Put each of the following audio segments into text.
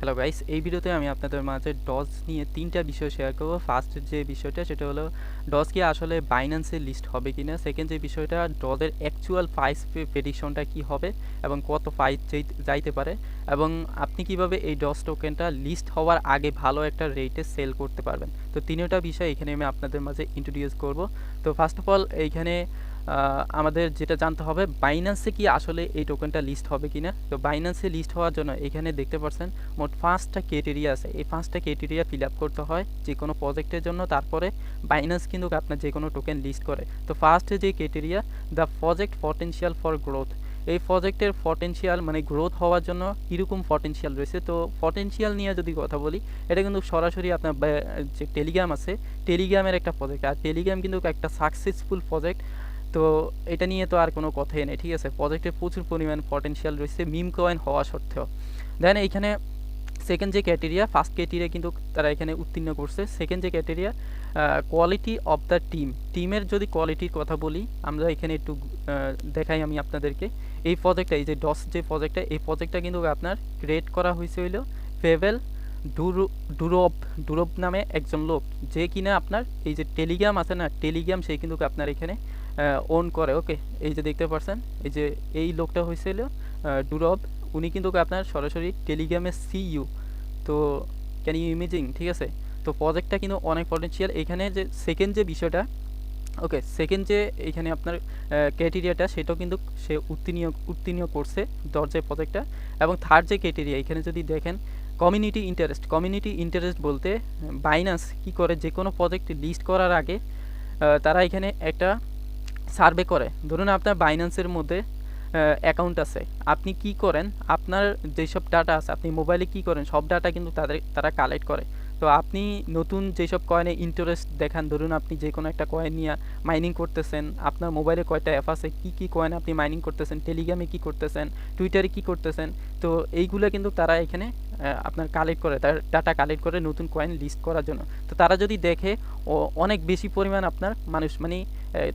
Hello guys, এই ভিডিওতে আমি আপনাদের মাঝে ডজ নিয়ে তিনটা বিষয় শেয়ার করব। ফার্স্ট যে বিষয়টা সেটা হলো ডজ কি আসলে বাইন্যান্সে লিস্ট হবে কিনা। সেকেন্ড যে বিষয়টা, ডজের অ্যাকচুয়াল প্রাইস প্রেডিকশনটা কি হবে এবং কত প্রাইস যাইতে পারে, এবং আপনি কিভাবে এই ডজ টোকেনটা লিস্ট হওয়ার আগে ভালো একটা রেটে সেল করতে পারবেন। তো তিনটা বিষয় এখানে আমি আপনাদের মাঝে ইন্ট্রোডিউস করব। তো ফার্স্ট অফ অল এইখানে আমাদের যেটা জানতে হবে, বাইন্যান্সে কি আসলে এই টোকেনটা লিস্ট হবে কিনা। তো বাইন্যান্সে লিস্ট হওয়ার জন্য এখানে দেখতে পাচ্ছেন মোট 5টা ক্রাইটেরিয়া আছে। এই 5টা ক্রাইটেরিয়া ফিল আপ করতে হয় যে কোনো প্রজেক্টের জন্য, তারপরে বাইন্যান্স কিন্তু আপনার যে কোনো টোকেন লিস্ট করে। তো ফার্স্টে যে criteria, the project potential for growth. এই প্রজেক্টের পটেনশিয়াল মানে গ্রোথ হওয়ার জন্য কীরকম পটেনশিয়াল রয়েছে। তো পটেনশিয়াল নিয়ে যদি কথা বলি, এটা কিন্তু সরাসরি আপনার যে টেলিগ্রাম আছে, টেলিগ্রামের একটা প্রজেক্ট, আর টেলিগ্রাম কিন্তু একটা সাকসেসফুল প্রজেক্ট। তো এটা নিয়ে তো আর কোনো কথাই নেই, ঠিক আছে। প্রজেক্টে প্রচুর পরিমাণ পটেনশিয়াল রয়েছে মিম কয়েন হওয়া সত্ত্বেও। দেন এইখানে সেকেন্ড যে ক্রাইটেরিয়া, ফার্স্ট ক্রাইটেরিয়া কিন্তু তারা এখানে উত্তীর্ণ করছে। সেকেন্ড যে ক্রাইটেরিয়া, কোয়ালিটি অফ দ্য টিমের যদি কোয়ালিটির কথা বলি, আমরা এখানে একটু দেখাই আমি আপনাদেরকে। এই প্রজেক্টটা, এই যে ডস যে প্রজেক্টটা, এই প্রজেক্টটা কিন্তু আপনার ক্রিয়েট করা হয়েছে হইল ফেভেল ডুরব নামে একজন লোক, যে কিনা আপনার এই যে টেলিগ্রাম আছে না, টেলিগ্রাম সে কিন্তু আপনার এখানে ওন করে। ওকে, এই যে দেখতে পাচ্ছেন, এই যে এই লোকটা হয়েছিল ডুরব, উনি কিন্তু আপনার সরাসরি টেলিগ্রামের সিইও। তো ক্যান ইউ ইমেজিং, ঠিক আছে। তো প্রজেক্টটা কিন্তু অনেক পটেনশিয়াল। এখানে যে সেকেন্ড যে বিষয়টা, ওকে, সেকেন্ড যে এখানে আপনার ক্রাইটেরিয়াটা, সেটাও কিন্তু সে উত্তীর্ণ করছে দরজায় প্রজেক্টটা। এবং থার্ড যে ক্রাইটেরিয়া, এখানে যদি দেখেন কমিউনিটি ইন্টারেস্ট বলতে বাইন্যান্স কি করে, যে কোনো প্রজেক্ট লিস্ট করার আগে তারা এখানে একটা সার্ভে করে। ধরুন আপনার বাইন্যান্সের মধ্যে অ্যাকাউন্ট আছে, আপনি কি করেন, আপনার যেসব ডাটা আছে, আপনি মোবাইলে কি করেন, সব ডাটা কিন্তু তারা কালেক্ট করে। তো আপনি নতুন যেসব কয়েনে ইন্টারেস্ট দেখান, ধরুন আপনি যে কোনো একটা কয়েন নিয়ে মাইনিং করতেছেন, আপনার মোবাইলে কয়টা অ্যাপ আছে, কী কয়েন আপনি মাইনিং করতেছেন, টেলিগ্রামে কী করতেছেন, টুইটারে কী করতেছেন, তো এইগুলো কিন্তু তারা এখানে আপনার কালেক্ট করে, তার ডাটা কালেক্ট করে নতুন কয়েন লিস্ট করার জন্য। তো তারা যদি দেখে অনেক বেশি পরিমাণ আপনার মানুষ, মানে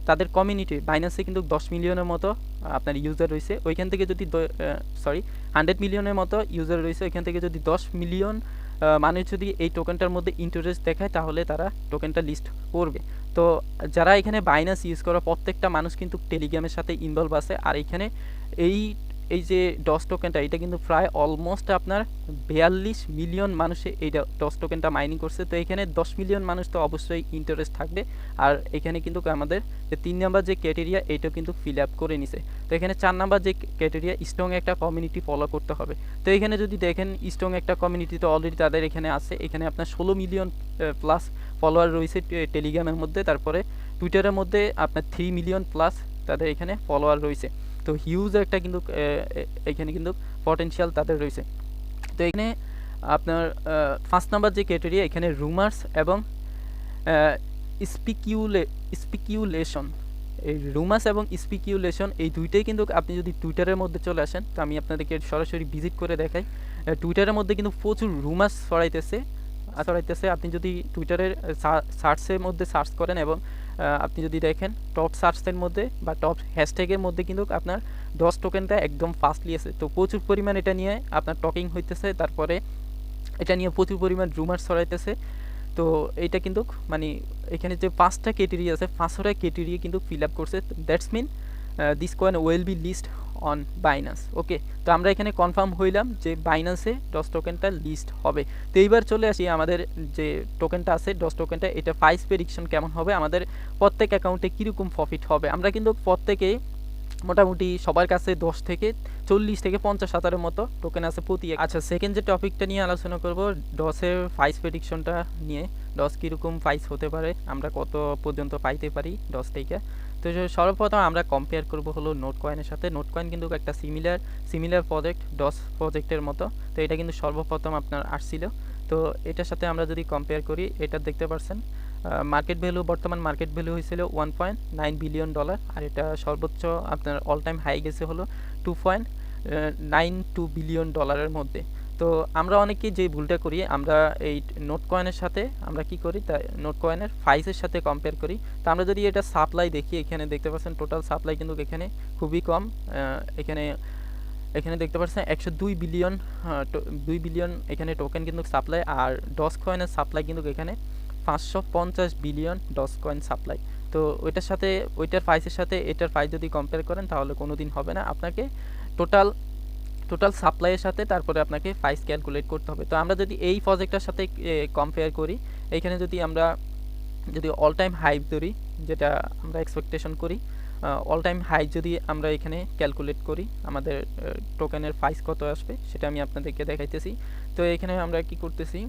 তাদের কমিউনিটি, বাইন্যান্সে কিন্তু 10 মিলিয়নের মতো আপনার ইউজার রয়েছে, ওইখান থেকে যদি 100 মিলিয়নের মতো ইউজার রয়েছে, ওইখান থেকে যদি 10 মিলিয়ন মানুষ যদি এই টোকেনটার মধ্যে ইন্টারেস্ট দেখায়, তাহলে তারা টোকেনটা লিস্ট করবে। তো যারা এখানে বাইন্যান্স ইউজ করে প্রত্যেকটা মানুষ কিন্তু টেলিগ্রামের সাথে ইনভলভ আছে। আর এখানে এই এই যে ডস টোকেনটা, এটা কিন্তু প্রায় অলমোস্ট আপনার 42 মিলিয়ন মানুষে এই ডস টোকেনটা মাইনিং করছে। তো এখানে 10 মিলিয়ন মানুষ তো অবশ্যই ইন্টারেস্ট থাকবে। আর এখানে কিন্তু আমাদের যে 3 নাম্বার যে ক্রাইটেরিয়া, এইটাও কিন্তু ফিল আপ করে নিছে। তো এখানে 4 নাম্বার যে ক্রাইটেরিয়া, স্ট্রং একটা কমিউনিটি ফলো করতে হবে। তো এখানে যদি দেখেন স্ট্রং একটা কমিউনিটি তো অলরেডি তাদের এখানে আছে। এখানে আপনার 16 মিলিয়ন প্লাস ফলোয়ার রয়েছে টেলিগ্রামের মধ্যে, তারপরে টুইটারের মধ্যে আপনার 3 মিলিয়ন প্লাস তাদের এখানে ফলোয়ার রয়েছে। তো হিউজ একটা কিন্তু এখানে কিন্তু পটেনশিয়াল তাদের রয়েছে। তো এখানে আপনার 5 নাম্বার যে ক্রাইটেরিয়া, এখানে রুমার্স এবং স্পিকিউলেশন, এই রুমার্স এবং স্পিকিউলেশন এই দুইটাই কিন্তু আপনি যদি টুইটারের মধ্যে চলে আসেন, তো আমি আপনাদেরকে সরাসরি ভিজিট করে দেখাই। টুইটারের মধ্যে কিন্তু প্রচুর রুমার্স ছড়াইতেছে। আপনি যদি টুইটারের সার্চের মধ্যে সার্চ করেন এবং আপনি যদি দেখেন টপ সার্চের মধ্যে বা টপ হ্যাশট্যাগের মধ্যে কিন্তু আপনার ডস টোকেনটা একদম ফাস্টলি আছে। তো প্রচুর পরিমাণ এটা নিয়ে আপনার টকিং হইতেছে, তারপরে এটা নিয়ে প্রচুর পরিমাণ রুমার্স ছড়াইতেছে। তো এইটা কিন্তু মানে এখানে যে 5টা ক্রাইটেরিয়া আছে, 5টা ক্রাইটেরিয়া কিন্তু ফিল আপ করছে। That's mean this coin will be list on Binance. Okay, তো আমরা এখানে কনফার্ম হইলাম যে বাইন্যান্সে ডস টোকেনটা লিস্ট হবে। তো এইবার চলে আসি আমাদের যে টোকেনটা আছে ডস টোকেনটা, এটা প্রাইস প্রেডিকশন কেমন হবে, আমাদের প্রত্যেক অ্যাকাউন্টে কীরকম প্রফিট হবে। আমরা কিন্তু প্রত্যেকেই মোটামুটি সবার কাছে 10 থেকে 40 থেকে 50 হাজারের মতো টোকেন আছে প্রতি। আচ্ছা, সেকেন্ড যে টপিকটা নিয়ে আলোচনা করব, ডসের প্রাইস প্রেডিকশনটা নিয়ে। ডস কীরকম প্রাইস হতে পারে, আমরা কত পর্যন্ত পাইতে পারি ডস থেকে। তো সর্বপ্রথম আমরা কম্পেয়ার করব হলো নোট কয়েনের সাথে। নোট কয়েন কিন্তু একটা সিমিলার প্রজেক্ট ডস প্রজেক্টের মতো। তো এটা কিন্তু সর্বপ্রথম আপনার আসছিল। তো এটার সাথে আমরা যদি কম্পেয়ার করি, এটা দেখতে পাচ্ছেন বর্তমান মার্কেট ভ্যালু হয়েছিল $1.9 বিলিয়ন, আর এটা সর্বোচ্চ আপনার অল টাইম হাই গেছে হলো $2.92 বিলিয়ন মধ্যে। তো আমরা অনেকেই যে ভুলটা করি, আমরা এই নোট কয়েনের সাথে আমরা কি করি, তা নোট কয়েনের প্রাইসের সাথে কম্পেয়ার করি। তো আমরা যদি এটা সাপ্লাই দেখি, এখানে দেখতে পাচ্ছেন টোটাল সাপ্লাই কিন্তু এখানে খুবই কম। এখানে এখানে দেখতে পাচ্ছেন 102 বিলিয়ন 2 বিলিয়ন এখানে টোকেন কিন্তু সাপ্লাই, আর ডস কয়েনের সাপ্লাই কিন্তু এখানে 550 বিলিয়ন ডস কয়েন সাপ্লাই। তো ওইটার সাথে ওইটার প্রাইসের সাথে এটার প্রাইস যদি কম্পেয়ার করেন তাহলে কোনো দিন হবে না। আপনাকে টোটাল টোটাল সাপ্লাইয়ের সাথে তারপরে আপনাকে প্রাইস ক্যালকুলেট করতে হবে। তো আমরা যদি এই প্রজেক্টটার সাথে কম্পেয়ার করি, এইখানে যদি অল টাইম হাই ধরি, যেটা আমরা এক্সপেকটেশন করি, অল টাইম হাই যদি আমরা এখানে ক্যালকুলেট করি, আমাদের টোকেনের প্রাইস কত আসবে সেটা আমি আপনাদেরকে দেখাইতেছি। তো এখানে আমরা কি করতেছি,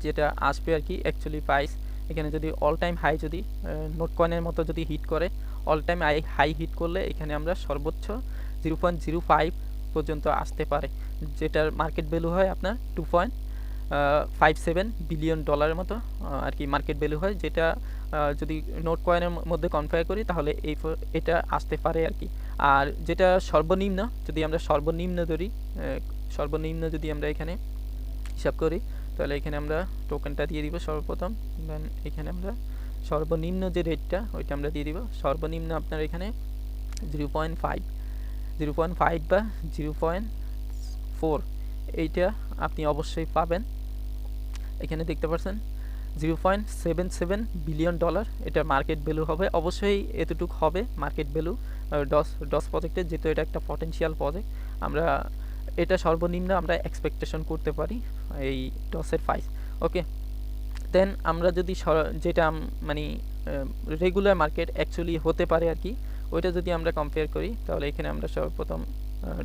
যেটা আসবে আর কি অ্যাকচুয়ালি প্রাইস, এখানে যদি অল টাইম হাই যদি নোট কয়েনের মতো যদি হিট করে, অল টাইম হাই হিট করলে এখানে আমরা সর্বোচ্চ 0.05 পর্যন্ত আসতে পারে, যেটার মার্কেট ভ্যালু হয় আপনার 2.57 বিলিয়ন ডলারের মতো আর কি মার্কেট ভ্যালু হয়, যেটা যদি নোট কয়েনের মধ্যে কনফায়ার করি তাহলে এটা আসতে পারে আর কি। আর যেটা সর্বনিম্ন, যদি আমরা সর্বনিম্ন ধরি, সর্বনিম্ন যদি আমরা এখানে হিসাব করি, তাহলে এখানে আমরা টোকেনটা দিয়ে দিব সর্বপ্রথম, দেন এখানে আমরা সর্বনিম্ন যে রেটটা ওইটা আমরা দিয়ে দিব। সর্বনিম্ন আপনার এখানে 0.5 বা 0.4, এইটা আপনি অবশ্যই পাবেন। এখানে দেখতে পাচ্ছেন 0.77 বিলিয়ন ডলার এটা মার্কেট ভ্যালু হবে, অবশ্যই এতটুকু হবে মার্কেট ভ্যালু ডস প্রজেক্টের, যেহেতু এটা একটা পটেনশিয়াল প্রজেক্ট। আমরা এটা সর্বনিম্ন আমরা এক্সপেকটেশন করতে পারি এই ডসের প্রাইস। ওকে, দেন আমরা যদি যেটা মানে রেগুলার মার্কেট অ্যাকচুয়ালি হতে পারে আর কি, ওইটা যদি আমরা কম্পেয়ার করি, তাহলে এখানে আমরা সর্বপ্রথম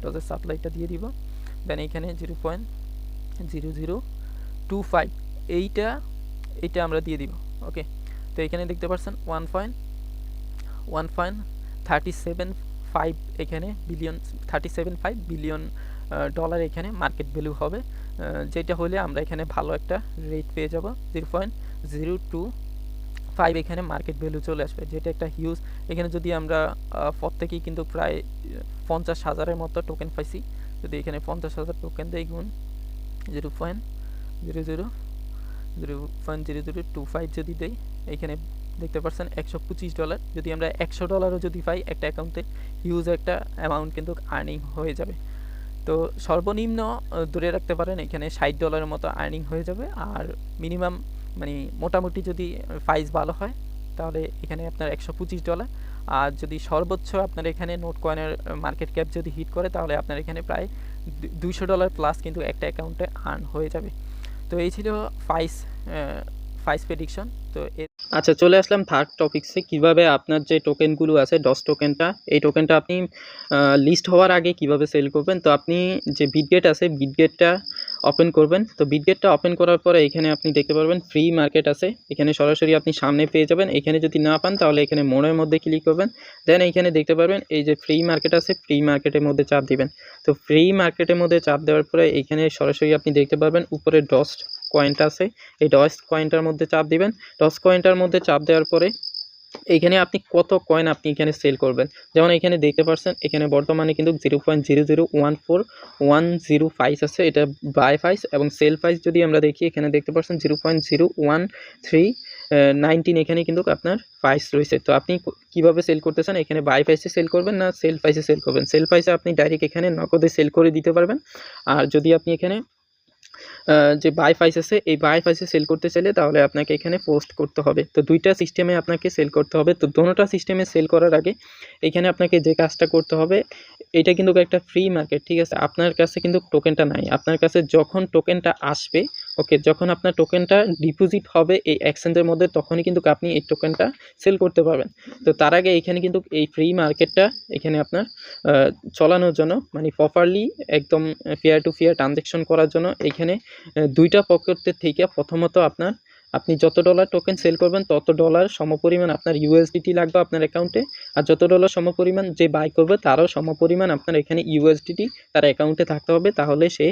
ডসের সাপ্লাইটা দিয়ে দিব, দেন এখানে 0.0025 এইটা আমরা দিয়ে দিব। ওকে, তো এখানে দেখতে পাচ্ছেন 1.1.375 এখানে বিলিয়ন 375 বিলিয়ন ডলার এখানে মার্কেট ভ্যালু হবে, যেটা হলে আমরা এখানে ভালো একটা রেট পেয়ে যাব। 0.025 এখানে মার্কেট ভ্যালু চলে আসবে, যেটা একটা হিউজ। এখানে যদি আমরা প্রত্যেকেই কিন্তু প্রায় 50,000-এর মতো টোকেন পাইছি, যদি এখানে 50,000 টোকেন দেই গুণ 0.00025 যদি দেই, এখানে দেখতে পাচ্ছেন $125। যদি আমরা $100 যদি পাই একটা অ্যাকাউন্টে, হিউজ একটা অ্যামাউন্ট কিন্তু আর্নিং হয়ে যাবে। তো সর্বনিম্ন ধরে রাখতে পারেন এখানে $60 মতো আর্নিং হয়ে যাবে, আর মিনিমাম মানে মোটামুটি যদি প্রাইস ভালো হয় তাহলে এখানে আপনার $125, আর যদি সর্বোচ্চ আপনার এখানে নোট কয়েনের মার্কেট ক্যাপ যদি হিট করে তাহলে আপনার এখানে প্রায় $200 প্লাস কিন্তু একটা অ্যাকাউন্টে আর্ন হয়ে যাবে। তো এই ছিল প্রাইস প্রেডিকশন। তো আচ্ছা, চলে আসলাম থার্ড টপিকসে, কিভাবে আপনার যে টোকেনগুলো আছে ডস টোকেনটা, এই টোকেনটা আপনি লিস্ট হওয়ার আগে কিভাবে সেল করবেন। তো আপনি যে বিটগেট আছে, বিটগেটটা ওপেন করবেন। তো বিটগেটটা ওপেন করার পরে এখানে আপনি দেখতে পারবেন ফ্রি মার্কেট আছে, এখানে সরাসরি আপনি সামনে পেয়ে যাবেন। এখানে যদি না পান তাহলে এখানে মোড়ের মধ্যে ক্লিক করবেন, দেন এইখানে দেখতে পারবেন এই যে ফ্রি মার্কেট আছে, ফ্রি মার্কেটের মধ্যে চাপ দিবেন। তো ফ্রি মার্কেটের মধ্যে চাপ দেওয়ার পরে এখানে সরাসরি আপনি দেখতে পারবেন উপরে ডস কয়েনটা আছে, এই ডস কয়েনটার মধ্যে চাপ দিবেন। ডস কয়েনটার মধ্যে চাপ দেওয়ার পরে এইখানে আপনি কত কয়েন আপনি এখানে সেল করবেন, যেমন এখানে দেখতে পাচ্ছেন এখানে বর্তমানে কিন্তু 0.0014105 আছে, এটা বাই প্রাইস, এবং সেল প্রাইস যদি আমরা দেখি এখানে দেখতে পাচ্ছেন 0.01319 এখানে কিন্তু আপনার প্রাইস রয়েছে। তো আপনি কিভাবে সেল করতে চান, এখানে বাই প্রাইসে সেল করবেন না সেল প্রাইসে সেল করবেন। সেল প্রাইসে আপনি ডাইরেক্ট এখানে নগদে সেল করে দিতে পারবেন, আর যদি আপনি এখানে যে বাই প্রাইস আছে এই বাই প্রাইসে সেল করতে চাইলে তাহলে আপনাকে এখানে পোস্ট করতে হবে। তো দুইটা সিস্টেমে আপনাকে সেল করতে হবে। তো দোনোটা সিস্টেমে সেল করার আগে এখানে আপনাকে যে কাজটা করতে হবে, এটা কিন্তু একটা ফ্রি মার্কেট, ঠিক আছে, আপনার কাছে কিন্তু টোকেনটা নাই। আপনার কাছে যখন টোকেনটা আসবে, ওকে, যখন আপনার টোকেনটা ডিপোজিট হবে এই এক্সচেঞ্জের মধ্যে, তখনই কিন্তু আপনি এই টোকেনটা সেল করতে পারবেন। তো তার আগে এখানে কিন্তু এই ফ্রি মার্কেটটা এখানে আপনার চালানোর জন্য, মানে প্রপারলি একদম ফেয়ার টু ফেয়ার ট্রানজ্যাকশন করার জন্য এখানে দুইটা পকেটের থেকে প্রথমত আপনি যত ডলার টোকেন সেল করবেন তত ডলার সমপরিমাণ আপনার ইউএসডিটি লাগবে আপনার অ্যাকাউন্টে, আর যত ডলার সমপরিমাণ যে বাই করবে তারও সমপরিমাণ আপনার এখানে ইউএসডিটি তার অ্যাকাউন্টে থাকতে হবে, তাহলে সে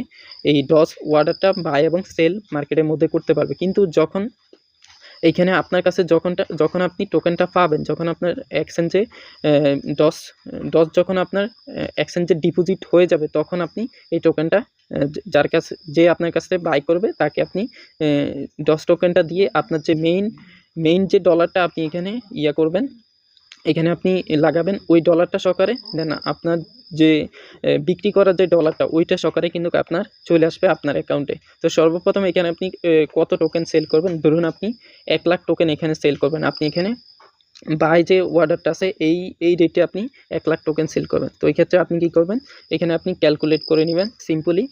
এই ডস অর্ডারটা বাই এবং সেল মার্কেটের মধ্যে করতে পারবে। কিন্তু যখন এইখানে আপনার কাছে যখন আপনি টোকেনটা পাবেন, যখন আপনার এক্সচেঞ্জে ডস যখন আপনার এক্সচেঞ্জে ডিপোজিট হয়ে যাবে, তখন আপনি এই টোকেনটা যার কাছে যে আপনার কাছে বাই করবে তাকে আপনি ডস টোকেনটা দিয়ে আপনার যে মেইন যে ডলারটা আপনি এখানে করবেন, এখানে আপনি লাগাবেন ওই ডলারটা সহকারে, দেন আপনার যে বিক্রি করার যে ডলারটা ওইটা সহকারে কিন্তু আপনার চলে আসবে আপনার অ্যাকাউন্টে। তো সর্বপ্রথম এখানে আপনি কত টোকেন সেল করবেন, ধরুন আপনি 1,00,000 টোকেন এখানে সেল করবেন। আপনি এখানে বাই যে অর্ডারটা আছে এই রেটে আপনি 1,00,000 টোকেন সেল করবেন। তো এই ক্ষেত্রে আপনি কী করবেন, এখানে আপনি ক্যালকুলেট করে নেবেন সিম্পলি।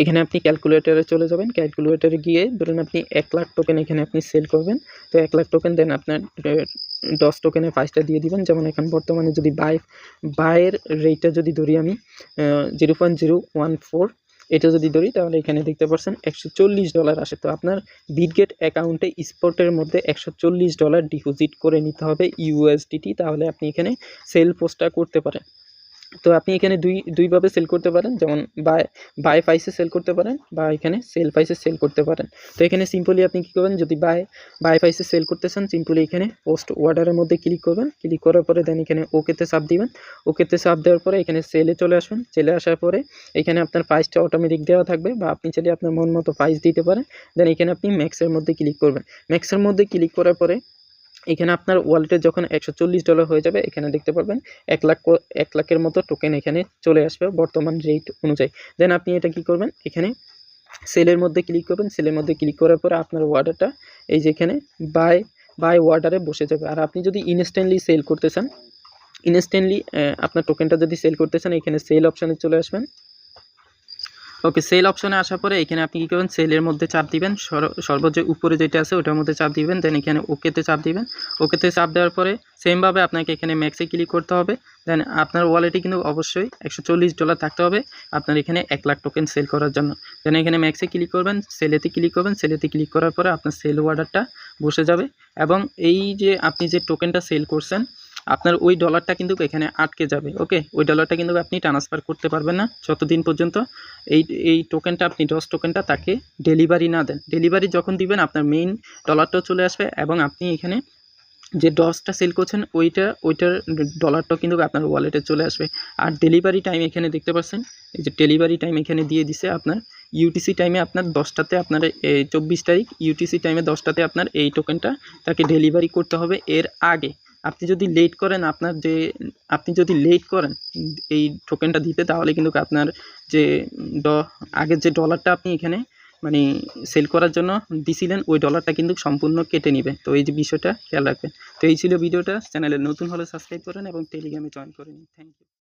এখানে আপনি ক্যালকুলেটরে চলে যাবেন, ক্যালকুলেটরে গিয়ে ধরুন আপনি 1,00,000 টোকেন এখানে আপনি সেল করবেন। তো 1,00,000 টোকেন দেন আপনার 10 টোকেনের প্রাইসটা দিয়ে দিবেন। যেমন এখন বর্তমানে যদি বাইয়ের রেটটা যদি ধরি আমি 0.014 এটা যদি ধরি, তাহলে এখানে দেখতে পাচ্ছেন $140 আসে। তো আপনার বিটগেট অ্যাকাউন্টে স্পটের মধ্যে $140 ডিপোজিট করে নিতে হবে USDT, তাহলে আপনি এখানে সেল পোস্টটা করতে পারেন। তো আপনি এখানে দুইভাবে সেল করতে পারেন, যেমন বাই প্রাইসে সেল করতে পারেন বা এখানে সেল প্রাইসে সেল করতে পারেন। তো এখানে সিম্পলি আপনি কী করবেন, যদি বাই প্রাইসে সেল করতে চান সিম্পলি এখানে পোস্ট অর্ডারের মধ্যে ক্লিক করবেন। ক্লিক করার পরে দেন এখানে ওকেতে চাপ দিবেন। ওকেতে চাপ দেওয়ার পরে এখানে সেলে চলে আসবেন। সেলে আসার পরে এখানে আপনার প্রাইসটা অটোমেটিক দেওয়া থাকবে বা আপনি চাইলে আপনার মন মতো প্রাইস দিতে পারেন। দেন এখানে আপনি ম্যাক্সের মধ্যে ক্লিক করবেন। ম্যাক্সের মধ্যে ক্লিক করার পরে এখানে আপনার ওয়ালেটে যখন $140 হয়ে যাবে, এখানে দেখতে পারবেন 1,00,000 মতো টোকেন এখানে চলে আসবে বর্তমান রেট অনুযায়ী। দেন আপনি এটা কি করবেন, এখানে সেলের মধ্যে ক্লিক করবেন। সেলের মধ্যে ক্লিক করার পরে আপনার অর্ডারটা এই যে এখানে বাই অর্ডারে বসে যাবে। আর আপনি যদি ইনস্ট্যান্টলি সেল করতে চান, আপনার টোকেনটা যদি সেল করতে চান, এখানে সেল অপশানে চলে আসবেন। ওকে, সেল অপশনে আসার পরে এখানে আপনি কী করবেন, সেলের মধ্যে চাপ দিবেন, সর্বোচ্চ উপরে যেটা আছে ওটার মধ্যে চাপ দিবেন। দেন এখানে ওকেতে চাপ দিবেন। ওকেতে চাপ দেওয়ার পরে সেমভাবে আপনাকে এখানে ম্যাক্সে ক্লিক করতে হবে। দেন আপনার ওয়ালেটে কিন্তু অবশ্যই $140 থাকতে হবে আপনার এখানে 1,00,000 টোকেন সেল করার জন্য। দেন এখানে ম্যাক্সে ক্লিক করবেন, সেলেতে ক্লিক করবেন। সেলেতে ক্লিক করার পরে আপনার সেল অর্ডারটা বসে যাবে এবং এই যে আপনি যে টোকেনটা সেল করছেন আপনার ওই ডলারটা কিন্তু এখানে আটকে যাবে। ওকে, ওই ডলারটা কিন্তু আপনি ট্রান্সফার করতে পারবেন না যতদিন পর্যন্ত এই টোকেনটা আপনি ডস টোকেনটা তাকে ডেলিভারি না দেন। ডেলিভারি যখন দিবেন আপনার মেইন ডলারটাও চলে আসবে এবং আপনি এখানে যে ডসটা সেল করছেন ওইটার ডলারটাও কিন্তু আপনার ওয়ালেটে চলে আসবে। আর ডেলিভারি টাইম এখানে দেখতে পাচ্ছেন, এই যে ডেলিভারি টাইম এখানে দিয়ে দিছে আপনার UTC টাইমে আপনার 10টাতে আপনার 24 তারিখ UTC টাইমে 10টাতে আপনার এই টোকেনটা তাকে ডেলিভারি করতে হবে। এর আগে আপনি যদি লেট করেন এই টোকেনটা দিতে, তাহলে কিন্তু আপনার যে আগের যে ডলারটা আপনি এখানে মানে সেল করার জন্য দিছিলেন ওই ডলারটা কিন্তু সম্পূর্ণ কেটে নেবে। তো এই যে বিষয়টা খেয়াল রাখবেন। তো এই ছিল ভিডিওটা। চ্যানেলে নতুন হলে সাবস্ক্রাইব করেন এবং টেলিগ্রামে জয়েন করে নিন। Thank you.